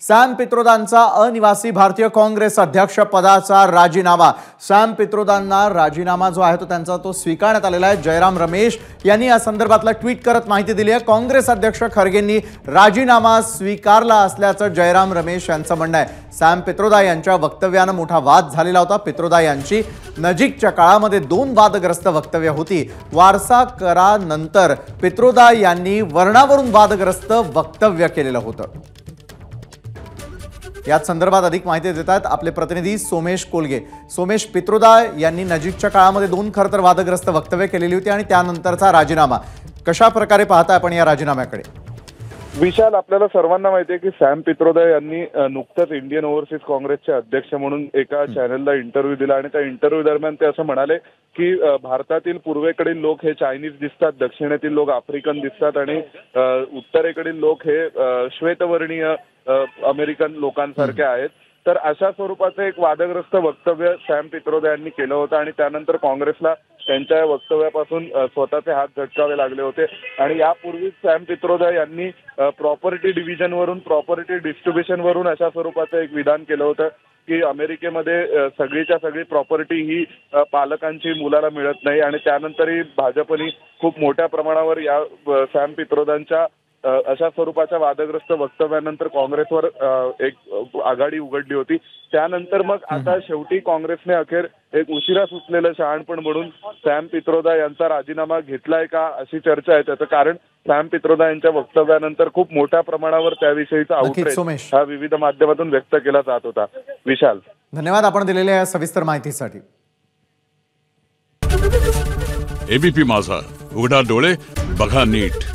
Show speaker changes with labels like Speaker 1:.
Speaker 1: Sam पित्रोदांचा अनिवासी भारतीय काँग्रेस अध्यक्ष पदाचा राजीनामा। सॅम पित्रोदांना राजीनामा जो आहे तो स्वीकारण्यात आलेला आहे। जयराम रमेश यांनी या संदर्भातला ट्विट करत माहिती दिली आहे। काँग्रेस अध्यक्ष खरगेंनी राजीनामा स्वीकारला असल्याचं जयराम रमेश यांचं म्हणणं आहे। सॅम पित्रोदा यांच्या वक्तव्याने मोठा वाद झालेला होता। पित्रोदा यांची नजीकच्या काळामध्ये 2 वादग्रस्त वक्तव्य होती। वारसा करानंतर पित्रोदा यांनी वर्णावरून वादग्रस्त वक्तव्य केलेलं होतं। याच संदर्भात अधिक माहिती देतात आपले प्रतिनिधी सोमेश कोलगे। सोमेश, पित्रोदा यांनी नजीकच्या काळामध्ये 2 खरं तर वादग्रस्त वक्तव्य केलेली होती आणि त्यानंतरचा राजीनामा कशा प्रकारे पाहता आपण या राजीनाम्याकडे?
Speaker 2: विशाल, आपल्याला सर्वांना माहिती आहे की सॅम पित्रोदा यांनी नुकतंच इंडियन ओव्हरसीज काँग्रेसचे अध्यक्ष म्हणून एका चॅनलला इंटरव्ह्यू दिला आणि त्या इंटरव्ह्यू दरम्यान ते असं म्हणाले की भारतातील पूर्वेकडील लोक हे चायनीज दिसतात, दक्षिणेतील लोक आफ्रिकन दिसतात आणि उत्तरेकडील लोक हे श्वेतवर्णीय अमेरिकन लोकांसारखे आहेत। तर अशा स्वरूपाचं एक वादग्रस्त वक्तव्य सॅम पित्रोदा यांनी केलं होतं आणि त्यानंतर काँग्रेसला त्यांच्या वक्तव्यापासून स्वतःचे हात झटकावे लागले होते। आणि यापूर्वीच सॅम पित्रोदा यांनी प्रॉपर्टी डिव्हिजनवरून, प्रॉपर्टी डिस्ट्रीब्युशनवरून अशा स्वरूपाचं एक विधान केलं होतं की अमेरिकेमध्ये सगळीच्या सगळी प्रॉपर्टी ही पालकांची मुलाला मिळत नाही। आणि त्यानंतरही भाजपने खूप मोठ्या प्रमाणावर या सॅम पित्रोदांच्या अशा स्वरूपाच्या वादग्रस्त वक्तव्यानंतर काँग्रेसवर एक आघाडी उघडली होती। त्यानंतर मग आता शेवटी काँग्रेसने अखेर एक उशिरा सुचलेलं शहाणपण म्हणून सॅम पित्रोदा यांचा राजीनामा घेतलाय का अशी चर्चा आहे। त्याचं कारण सॅम पित्रोदा यांच्या वक्तव्यानंतर खूप मोठ्या प्रमाणावर त्याविषयीचा आउटरीच हा विविध माध्यमातून व्यक्त केला जात होता। विशाल,
Speaker 1: धन्यवाद आपण दिलेल्या सविस्तर माहितीसाठी।
Speaker 3: एबीपी माझा, उघडा डोळे बघा नीट।